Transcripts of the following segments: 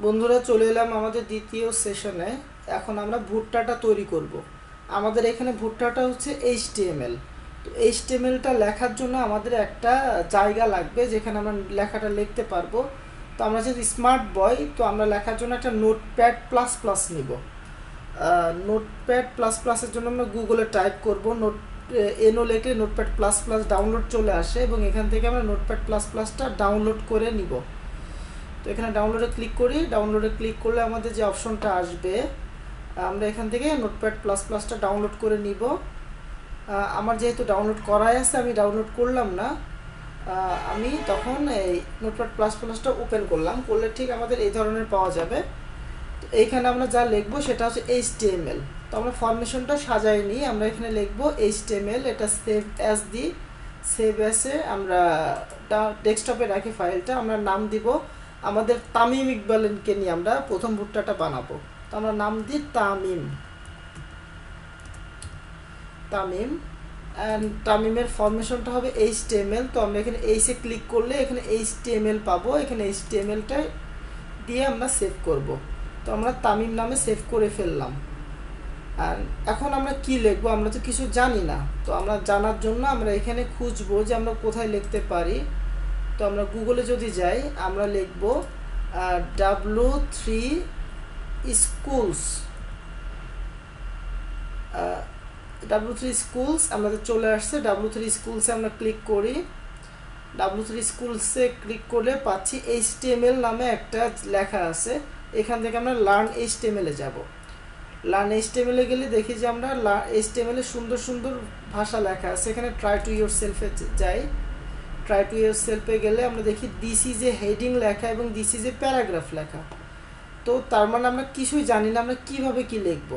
বন্ধুরা চলে এলাম আমাদের দ্বিতীয় সেশনে। এখন আমরা ভুট্টাটা তৈরি করব। আমাদের এখানে ভুট্টাটা হচ্ছে এইচটিএমএল। তো এইচটিএমএলটা লেখার জন্য আমাদের একটা জায়গা লাগবে যেখানে আমরা লেখাটা লিখতে পারবো। তো আমরা যদি স্মার্ট বয়, তো আমরা লেখার জন্য একটা নোটপ্যাড প্লাস প্লাস নিব। নোটপ্যাড প্লাস প্লাসের জন্য আমরা গুগলে টাইপ করব এনও লেখে নোটপ্যাড প্লাস প্লাস ডাউনলোড চলে আসে এবং এখান থেকে আমরা নোটপ্যাড প্লাস প্লাসটা ডাউনলোড করে নিব। তো এখানে ডাউনলোডে ক্লিক করি। ডাউনলোডে ক্লিক করলে আমাদের যে অপশনটা আসবে, আমরা এখান থেকে নোটপ্যাড প্লাস প্লাসটা ডাউনলোড করে নিব। আমার যেহেতু ডাউনলোড করাই আছে, আমি ডাউনলোড করলাম না। আমি তখন এই নোটপ্যাড প্লাস প্লাসটা ওপেন করলাম, করলে ঠিক আমাদের এই ধরনের পাওয়া যাবে। তো এইখানে আমরা যা লিখবো সেটা হচ্ছে এইচটিএমএল। তো আমরা ফরমেশনটা সাজাই নিই। আমরা এখানে লিখবো এইচটিএমএল, এটা সেভ অ্যাজ দিই। সেভ অ্যাসে আমরা ডেস্কটপে রাখি ফাইলটা। আমরা নাম দিব আমাদের তামিম ইকবালকে নিয়ে আমরা প্রথম ভুট্টাটা বানাবো। তো আমরা নাম দিই তামিম। তামিম অ্যান্ড তামিমের ফরমেশনটা হবে এইচটিএমএল। তো আমরা এখানে এইচে ক্লিক করলে এখানে এইচটিএমএল পাবো। এখানে এইচটিএমএলটা দিয়ে আমরা সেভ করব। তো আমরা তামিম নামে সেভ করে ফেললাম। আর এখন আমরা কি লিখবো, আমরা তো কিছু জানি না। তো আমরা জানার জন্য আমরা এখানে খুঁজবো যে আমরা কোথায় লিখতে পারি। তো আমরা গুগলে যদি যাই, আমরা লিখব W3 স্কুলস। W3 স্কুলস আমাদের চলে আসছে। W3 স্কুলসে আমরা ক্লিক করি। W3 স্কুলসে ক্লিক করলে পাচ্ছি HTML নামে একটা লেখা আছে। এখান থেকে আমরা লার্ন HTML-এ যাব। লার্ন HTML-এ গেলে দেখি যে আমরা HTML-এ সুন্দর সুন্দর ভাষা লেখা আছে। এখানে ট্রাই টু ইয়োর সেলফে যাই। ট্রাই টু ইয়োর সেলফে গেলে আমরা দেখি দিস ইজ এ হেডিং লেখা এবং দিস ইজ এ প্যারাগ্রাফ লেখা। তো তার মানে আমরা কিছুই জানি না আমরা কিভাবে কি লিখব।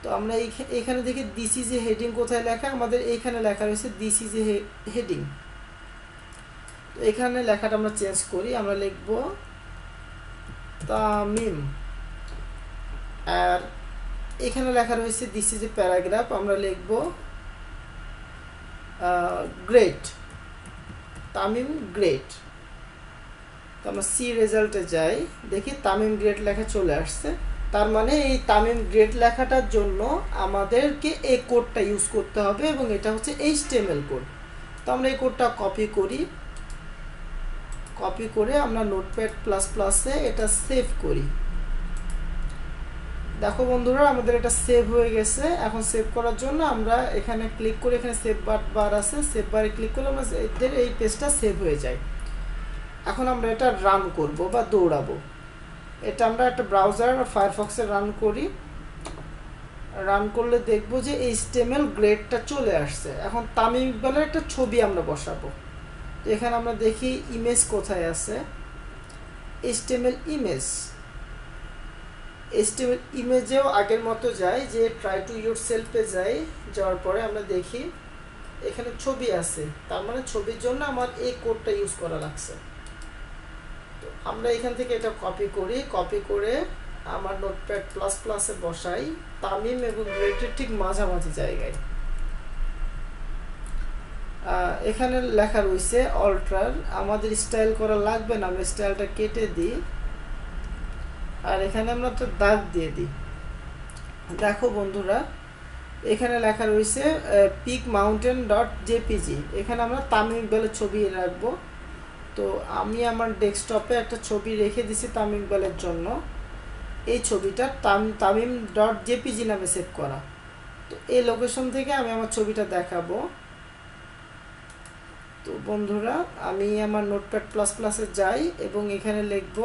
তো আমরা এইখানে দেখি দিস ইজ এ হেডিং কোথায় লেখা, আমাদের এইখানে লেখা রয়েছে দিস ইজ এ হেডিং। তো এখানে লেখাটা আমরা চেঞ্জ করি। আমরা লিখব তামিম। আর এখানে লেখা রয়েছে দিস ইজ এ প্যারাগ্রাফ। আমরা লিখব গ্রেট, তামিম গ্রেট। তো আমরা সি রেজাল্টে যাই, দেখি তামিম গ্রেট লেখা চলে আসছে। তার মানে এই তামিম গ্রেট লেখাটার জন্য আমাদেরকে এই কোডটা ইউজ করতে হবে এবং এটা হচ্ছে HTML কোড। তো আমরা এই কোডটা কপি করি। কপি করে আমরা নোটপ্যাড প্লাস প্লাসে এটা সেভ করি। দেখো বন্ধুরা, আমাদের এটা সেভ হয়ে গেছে। এখন সেভ করার জন্য আমরা এখানে ক্লিক করি। এখানে সেভ বার আছে, সেভ বারে ক্লিক করলে আমরা এই পেজটা সেভ হয়ে যায়। এখন আমরা এটা রান করব বা দৌড়াবো। এটা আমরা একটা ব্রাউজার বা ফায়ারফক্সে রান করি। রান করলে দেখব যে HTML গ্রেডটা চলে আসছে। এখন তামিম ইকবালের একটা ছবি আমরা বসাবো। তো এখানে আমরা দেখি ইমেজ কোথায় আছে, HTML ইমেজ। HTML ইমেজেও আগের মতো যাই, যে ট্রাই টু ইয়োর সেলফে যাই। যাওয়ার পরে আমরা দেখি এখানে ছবি আছে। তার মানে ছবির জন্য আমার এই কোডটা ইউজ করা লাগছে। তো আমরা এখান থেকে এটা কপি করি। কপি করে আমার নোটপ্যাড প্লাস প্লাসে বসাই তামিম এবং গ্রেটের ঠিক মাঝামাঝি জায়গায়। এখানে লেখা রয়েছে অল্টার। আমাদের স্টাইল করা লাগবে না, আমরা স্টাইলটা কেটে দিই। আর এখানে আমরা তো দাগ দিয়ে দিই। দেখো বন্ধুরা, এখানে লেখা রয়েছে পিক মাউন্টেন .jpg। এখানে আমরা তামিম ইকবালের ছবি রাখবো। তো আমি আমার ডেস্কটপে একটা ছবি রেখে দিছি তামিম ইকবালের জন্য। এই ছবিটা তামিম .jpg নামে সেভ করা। তো এই লোকেশন থেকে আমি আমার ছবিটা দেখাবো। তো বন্ধুরা, আমি আমার নোটপ্যাড প্লাস প্লাসে যাই এবং এখানে লিখব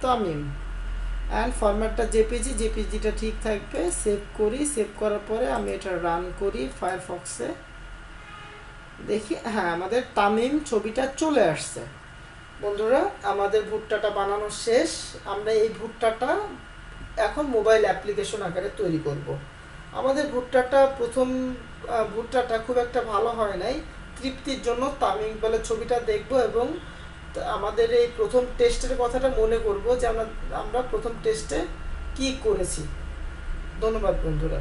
তামিম অ্যান্ড ফরম্যাটটা জেপিজিটা ঠিক থাকবে। সেভ করি। সেভ করার পরে আমি এটা রান করি ফায়ারফক্সে। দেখি হ্যাঁ, আমাদের তামিম ছবিটা চলে আসছে। বন্ধুরা, আমাদের ভুট্টাটা বানানো শেষ। আমরা এই ভুট্টাটা এখন মোবাইল অ্যাপ্লিকেশন আকারে তৈরি করব। আমাদের প্রথম ভুট্টাটা খুব একটা ভালো হয় নাই। তৃপ্তির জন্য তামিম ইকবালের ছবিটা দেখব এবং আমাদের এই প্রথম টেস্টের কথাটা মনে করব যে আমরা প্রথম টেস্টে কি করেছি। ধন্যবাদ বন্ধুরা।